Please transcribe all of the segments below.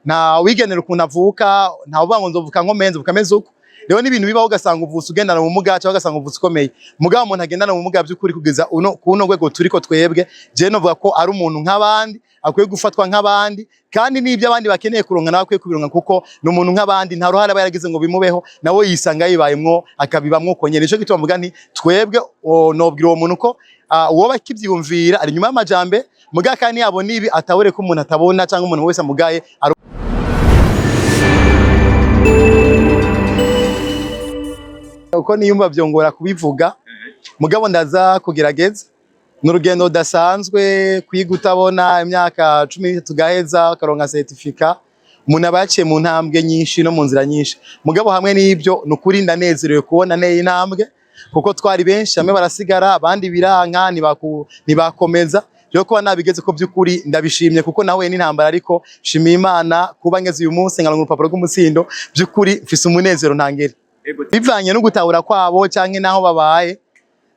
nta wigenera ukuntu avuka, nta uvuga ngo nzovuka nkomenze ukameze uko. Rero n'ibintu bibaho ugasanga uvutse ugendana ubumuga cyangwa ugasanga uvutse ukomeye. Mugabo umuntu agendana ubumuga by'ukuri kugeza kuno rwego turiko twebwe, je novuga ko ari umuntu nk'abandi, akwiye gufatwa nk'abandi, kandi n'ibyo abandi bakeneye kuronka nawe akwiye kubironka kuko ni umuntu nk'abandi, nta ruhare aba yaragize ngo bimubeho, nawe yisanga yibayemwo akabibamwo uko nyene. Nico gituma mvuga nti twebwe nobwira uwo muntu ko uwo bakivyumvira ari nyuma y'amajambe, muga kandi yabo nibi atawure ko umuntu atabona cyangwa umuntu wese amugaye uko niyumva vyongora kubivuga. Mugabo ndaza kugerageza, n'urugendo dasanzwe kwiga utabona imyaka 10 tugaheza karonka certificat. Umuntu abaciye mu ntambwe nyinshi no mu nzira nyinshi, mugabo hamwe n'ibyo nukuri ndanezerewe kubona neye intambwe, kuko twari benshi hamwe barasigara abandi biranka nibakomeza. Ryo kuba nabigeze ko by'ukuri ndabishimye, kuko nawe n'intambara, ariko shimiye Imana kuba ngeze uyu munsi nkaronka urupapuro rw'umutsindo. By'ukuri mfise umunezero ntangere, bivanye no gutahura kwabo canke naho babaye.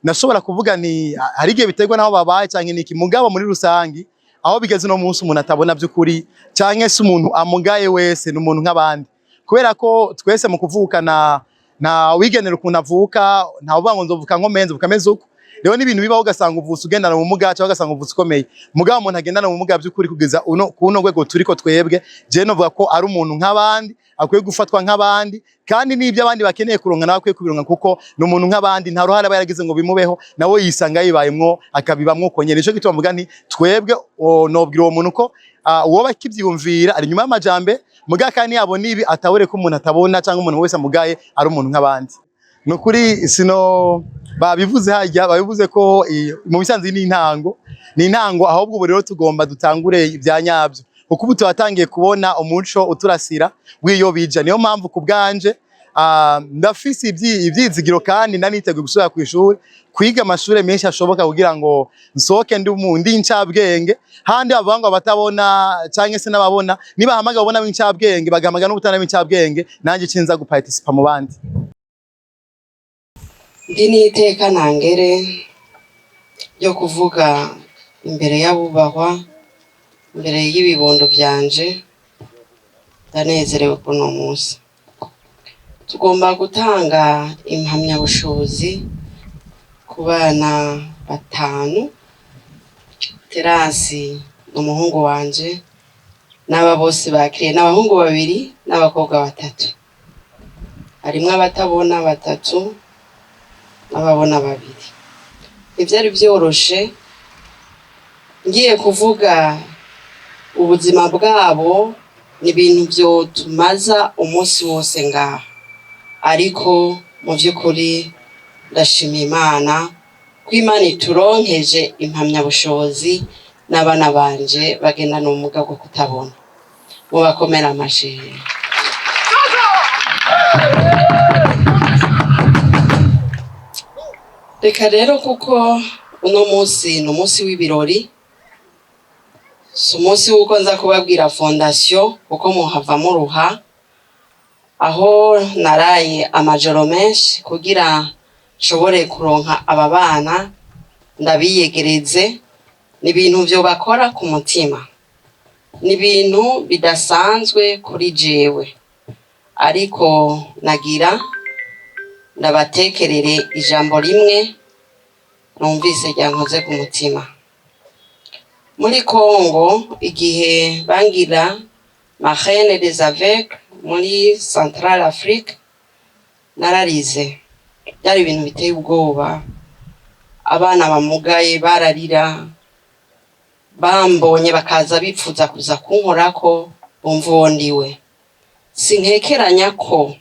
Nashobora kuvuga ni hari igihe biterwa naho babaye canke niki, mugabo muri rusangi aho bigeze no munsi umuntu atabona by'ukuri canke se umuntu amugaye wese n'umuntu nk'abandi, kubera ko twese mu kuvukana na wigenera ukuntu avuka, nta uvuga ngo nzovuka nkomenze ukameze uko. Rero n'ibintu bibaho ugasanga uvutse ugendana ubumuga cyangwa ugasanga uvutse ukomeye. Mugabo umuntu agendana ubumuga by'ukuri kugeza kuno rwego turiko twebwe, je novuga ko ari umuntu nk'abandi, akwiye gufatwa nk'abandi, kandi n'ibyo abandi bakeneye kuronka nawe akwiye kubironka kuko ni umuntu nk'abandi, nta ruhare aba yaragize ngo bimubeho, nawe yisanga yibayemwo akabibamwo uko nyene. Nico gituma mvuga nti twebwe nobwira uwo muntu ko uwo bakivyumvira ari nyuma y'amajambe, muga kandi yabo nibi atawure ko umuntu atabona cyangwa umuntu wese amugaye ari umuntu nk'abandi. Nukuri sino babivuze hajya, babivuze ko mu bisanzwe ni intango, ahubwo ubu rero tugomba dutangure ibyanyabyo, kuko ubu tubatangiye kubona umuco uturasira w'iyo bija. Niyo mpamvu ku bwanje ndafise ibyizigiro, kandi naniteguye gusubira ku ishuri kwiga amashuri menshi ashoboka kugira ngo nsohoke ndi incabwenge. Handi bavuga ngo abatabona canke se n'ababona nibahamagara ubona b'incabwenge bagahamaga n'ubutana b'incabwenge, nanjye cinza guparticipa mu bandi. Ndi n'iteka ntangere yo kuvuga imbere y'abubahwa, imbere y'ibibondo byanje. Ndanezerewe kuno munsi tugomba gutanga impamyabushobozi ku bana 5. Terasi n'umuhungu wanje, n'aba bose bakiriye n'abahungu 2 n'abakobwa 3. Harimwo abatabona 3 n'ababona 2. Ivyari byoroshe ngiye kuvuga ubuzima bwabo, ni ibintu byo tumaza umunsi wose ngaha, ariko mu by'ukuri ndashima Imana ko Imana ituronkeje impamyabushobozi n'abana banje bagendana ubumuga bwo kutabona. Mubakomera amashyi. Reka rero, kuko uno munsi ni umunsi w'ibirori, si umunsi w'uko nza kubabwira fondasiyo, kuko muhava muruha. Aho naraye amajoro menshi kugira nshobore kuronka aba bana ndabiyegereze. Ni ibintu byo bakora ku mutima, ni ibintu bidasanzwe kuri jewe, ariko nagira ndabatekerere ijambo rimwe numvise ryankoze ku mutima. Muri Congo, igihe bangira Marraine des Aveugles muri Central Afrique, nararize. Byari ibintu biteye ubwoba. Abana bamugaye bararira, bambonye bakaza bipfuza kuza kunkorako, bumva uwo ndiwe. Sinkekeranya ko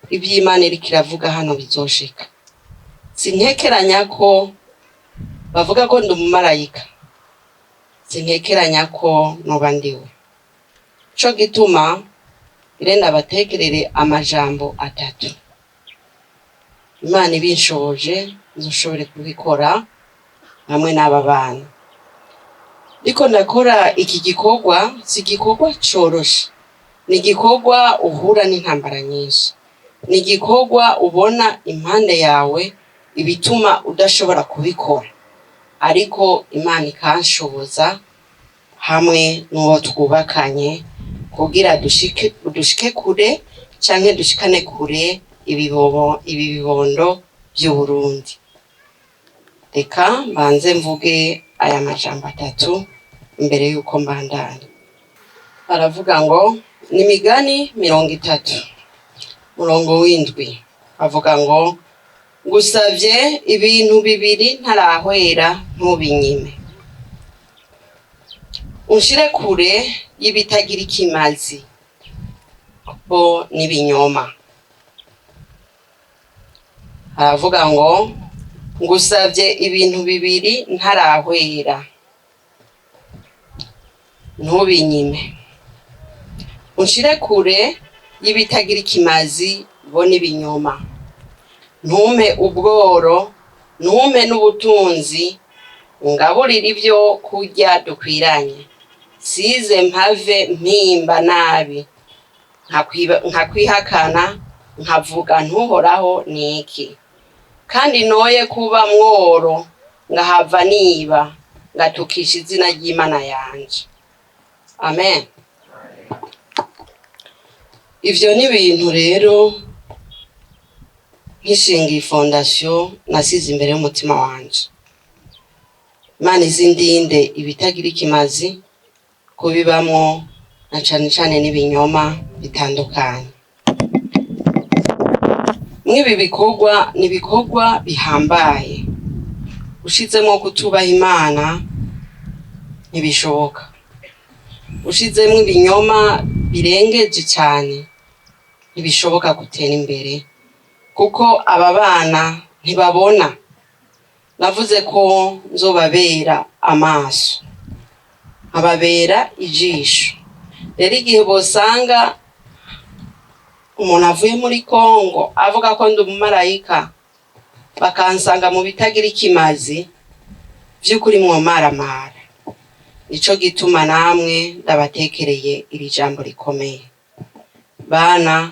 iby'Imana iriko iravuga hano bizoshika. Sinkekeranya ko bavuga ko ndi umumarayika. Sinkekeranya ko noba ndiwe. Co gituma irenda batekerere amajambo 3. Imana ibinshoboje nzoshobore kubikora hamwe n'aba bana. Ariko ndakora iki gikorwa, si gikorwa coroshe. Ni gikorwa uhura n'intambara nyinshi. Ni gikorwa ubona impande yawe ibituma udashobora kubikora, ariko Imana ikanshoboza hamwe n'uwo twubakanye kugira dushike kure canke dushikane kure ibi bibondo by'Uburundi. Reka mbanze mvuge aya majambo atatu imbere yuko mbandanya. Baravuga ngo ni Imigani 30 murongo w'indwi, avuga ngo ngusavye ibintu bibiri ntarahwera ntubinyime. Unshire kure y'ibitagira ikimazi bo n'ibinyoma. Aravuga ngo ngusavye ibintu bibiri ntarahwera ntubinyime. Unshire kure y'ibitagira ikimazi bo n'ibinyoma. Ntume ubworo, ntume n'ubutunzi, ungaburire ibyo kurya dukwiranye. Size mpave mpimba nabi, nkakwihakana, nkavuga ntuhoraho niki. Kandi noye kuba mworo, ngahava niba, ngatukisha izina ry'Imana yanje. Amen. Ivyo ni ibintu rero nkishinga fondation nasize imbere y'umutima wanje. Imana izindinde ibitagira ikimazi kubibamwo na cane cane n'ibinyoma bitandukanye. Mwibi bikorwa ni bikorwa bihambaye. Ushizemo kutubaha Imana ntibishoboka. Ushizemo ibinyoma birengeje cyane ntibishoboka gutera imbere, kuko aba bana ntibabona. Navuze ko nzobabera amaso, ababera ijisho. Rero igihe bosanga umuntu avuye muri Kongo avuga ko ndi umumarayika, bakansanga mu bitagira ikimazi, vy'ukuri mwomaramara. Nico gituma namwe ndabatekereye iri jambo rikomeye. Bana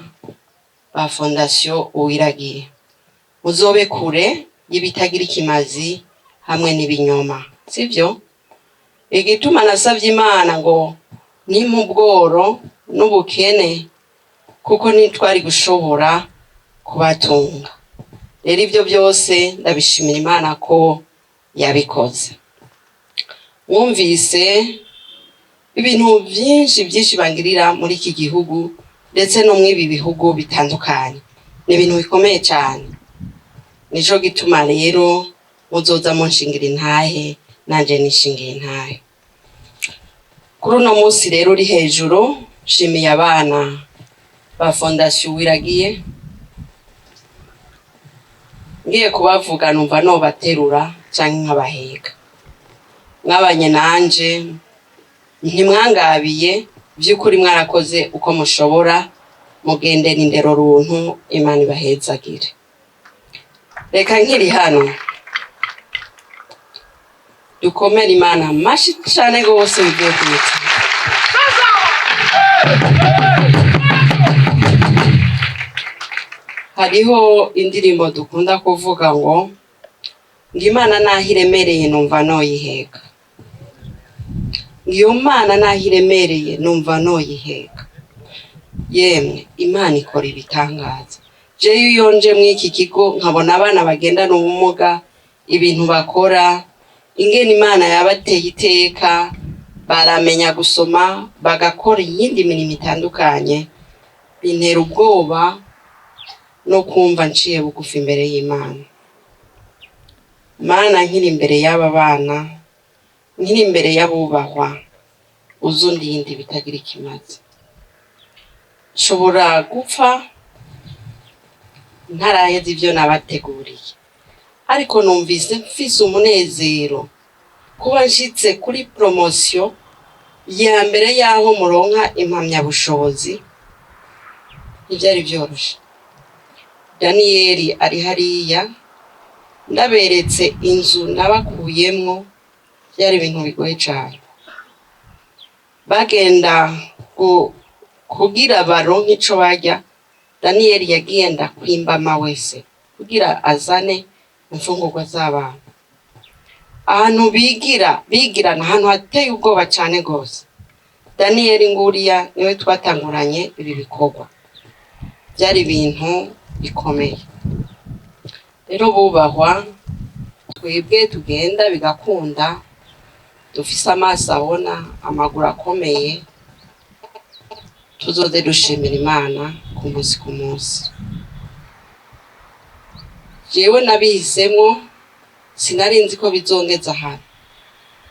ba Fondation Uwiragiye, muzobe kure y'ibitagira ikimazi hamwe n'ibinyoma, sivyo? Igituma nasavye Imana ngo nimpa ubworo n'ubukene, kuko nitwari gushobora kubatunga. Rero ivyo byose ndabishimira Imana ko yabikoze. Mwumvise ibintu byinshi bangirira muri iki gihugu ndetse no mwibi bihugu bitandukanye. Ni ibintu bikomeye cyane. Nico gituma rero muzoza munshingira intahe nanje nishingiye intahe. Kuri uno munsi rero uri hejuru, shimiye abana ba Fondation Uwiragiye. Ngiye kubavuga numva no baterura canke nkabaheka. Mwabanye nanje, ntimwangabiye, by'ukuri mwarakoze uko mushobora, mugendera indero runtu, Imana ibahezagire. Reka nkiri hano dukomere Imana amashi cyane gose bigiye kumutsa. Hariho indirimbo dukunda kuvuga ngo Imana nahiremereye numva noyiheka. Iyo Mana nahiremereye numva noyiheka. Yemwe Imana ikora ibitangaza. Je yonje mw'iki kigo nkabona abana bagenda n'ubumuga, ibintu bakora, ingene Imana yabateye iteka, baramenya gusoma, bagakora iyindi mirimo itandukanye, bintera ubwoba no kumva nciye bugufi imbere y'Imana. Mana nkiri imbere y'aba bana, nkiri imbere y'abubahwa, uzundinde bitagira ikimazi. Nshobora gupfa ntaraheza ivyo nabateguriye, ariko numvise mfise umunezero kuba nshitse kuri promotion ya mbere yaho muronka impamyabushobozi. Ivyari vyoroshe. Danieli ari hariya, ndaberetse inzu nabakuyemwo, byari ibintu bigoye cyane. Bagenda kugira baronke ico barya, Danieli yagenda kwimbama wese kugira azane imfungurwa z'abana. Ahantu bigirana ahantu hateye ubwoba cyane gose. Daniel Nguriya niwe twatanguranye ibi bikorwa. Byari ibintu bikomeye. Rero bubahwa, twebwe tugenda bigakunda, dufise amaso abona, amaguru akomeye, tuzoze dushimira Imana ku munsi. Jewe nabihisemo, sinari nzi ko bizongeza hano.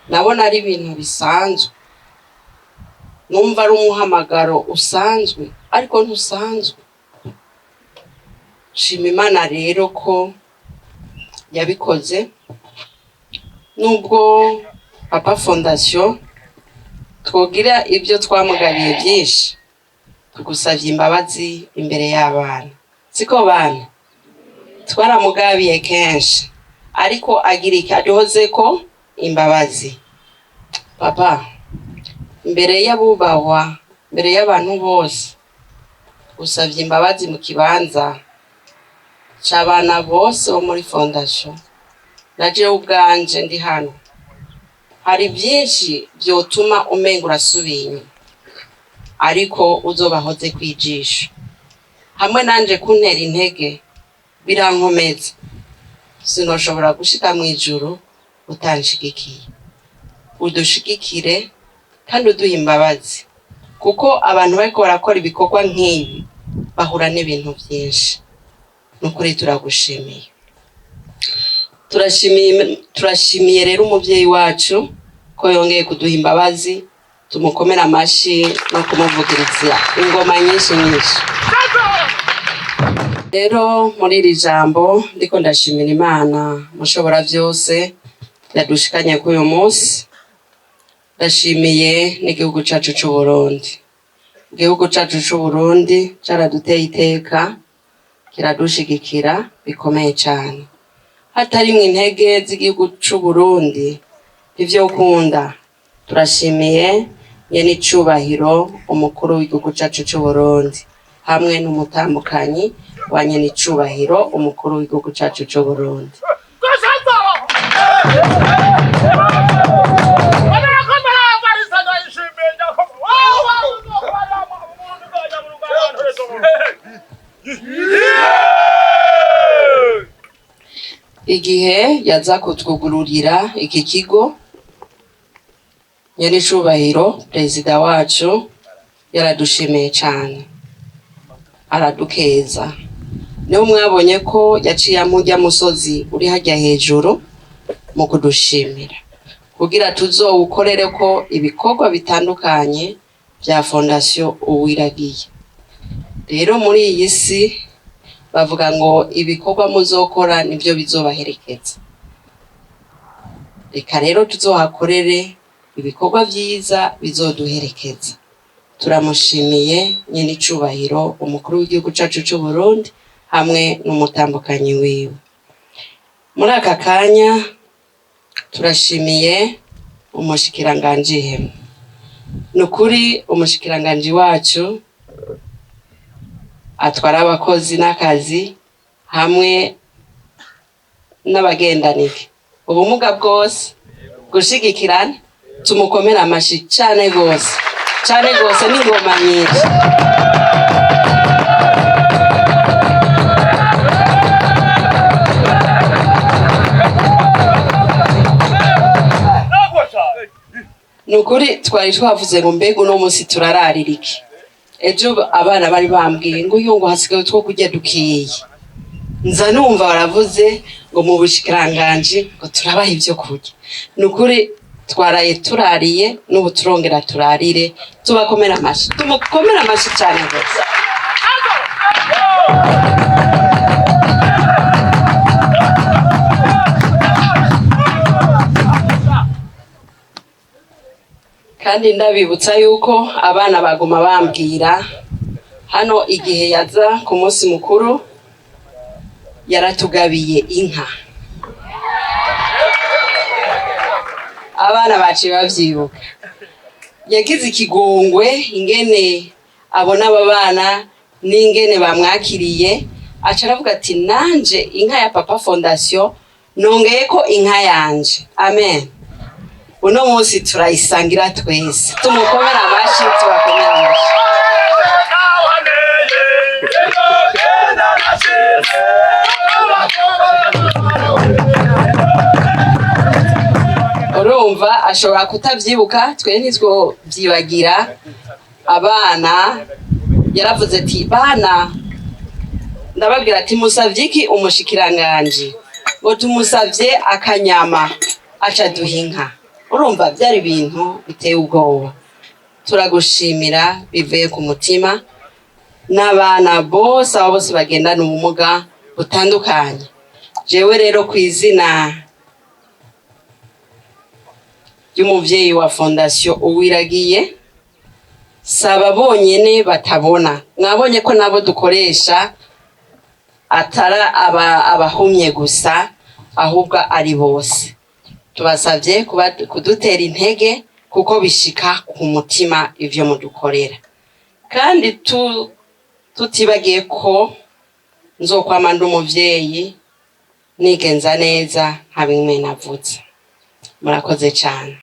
Nabona ari ibintu bisanzwe, numva ari umuhamagaro usanzwe, ariko ntusanzwe. Shima Imana rero ko yabikoze, nubwo Papa Fondation twogira ibyo twamugabiye byinshi, tugusavye imbabazi imbere y'abana. Siko bana twaramugabiye kenshi, ariko agira ikadoze ko imbabazi. Papa, imbere y'abubahwa, imbere y'abantu bose, usavye imbabazi mu kibanza c'abana bose bo muri Fondation. Naje ubwanje ndi hano, hari byinshi byotuma umenga urasubiye inyuma, ariko uzobahoze kwijisho. Hamwe nanje kuntera intege birankomeza, sinoshobora gushika mu ijuru utanshigikiye. Udushigikire kandi uduha imbabazi, kuko abantu bariko barakora ibikorwa nk'ibi bahura n'ibintu byinshi. Nukuri turagushimiye. Turashimiye rero umuvyeyi wacu ko yongeye kuduha imbabazi, tumukomera amashi no kumuvugiriza ingoma nyinshi. Rero muri iri jambo ndiko ndashimira Imana mushobora byose yadushikanye kuri uyu munsi. Ndashimiye n'igihugu cacu c'u Burundi. Igihugu cacu c'u Burundi caraduteye iteka, kiradushigikira bikomeye cyane. Hatari mu intege z'igihugu c'u Burundi ivyo ukunda. Turashimiye nyene icubahiro umukuru w'igihugu cacu c'u Burundi hamwe n'umutambukanyi wa nyene icubahiro umukuru w'igihugu cacu c'u Burundi. Igihe yaza kutwugururira iki kigo, nyene icubahiro perezida wacu yaradushimiye cyane, aradukeza. Niyo mwabonye ko yaciye amujya musozi uri hajya hejuru mu kudushimira, kugira tuzowukorere ko ibikorwa bitandukanye bya Fondation Uwiragiye. Rero muri iyi si bavuga ngo ibikorwa muzokora nibyo bizobaherekeza. Reka rero tuzohakorere ibikorwa byiza bizoduherekeza. Turamushimiye nyene icubahiro umukuru w'igihugu cacu c'u Burundi hamwe n'umutambukanyi wiwe. Muri aka kanya turashimiye umushikiranganje Hema. Nukuri umushikiranganje wacu atwara abakozi n'akazi hamwe n'abagendanike ubumuga bwose, gushigikirana. Tumukomera amashi cyane gose n'ingoma nyinshi. Nukuri twari twavuze ngo mbega uno munsi turararirike. Ejo abana bari bambwiye ngo uyu ngo hasigaye two kujya dukiye. Nza numva baravuze ngo mu bushikiranganje ngo turabaha ibyo kurya. Nukuri twaraye turariye n'ubu turongera turarire. Tubakomera amashi, tumukomera amashi cyane gose. Kandi ndabibutsa yuko abana baguma bambwira hano igihe yaza ku munsi mukuru yaratugabiye inka. Abana baciye bavyibuka, yagize ikigongwe ingene abona aba bana n'ingene bamwakiriye, aca aravuga ati nanje inka ya Papa Fondation nongeye ko inka yanje. Amen. uno munsi turayisangira twese. Tumukomere amashi, tubakomere amashi. Urumva ashobora kutavyibuka, twe ntitwo vyibagira. Abana yaravuze ati bana, ndababwira ati musavye iki umushikiranganje? Ngo tumusavye akanyama, aca duhinka. Urumva byari ibintu biteye ubwoba. Turagushimira bivuye ku mutima. N'abana bose abo bose bagendana ubumuga butandukanye. Jewe rero ku izina ry'umuvyeyi wa Fondation Uwiragiye, saba bonyene batabona, mwabonye ko nabo dukoresha atara abahumye gusa, ahubwo ari bose. Tubasavye kudutera intege kuko bishika ku mutima ivyo mudukorera. Kandi tutibagiye ko nzokwama ndi umuvyeyi nigenza neza nka bimwe navuze. Murakoze cyane.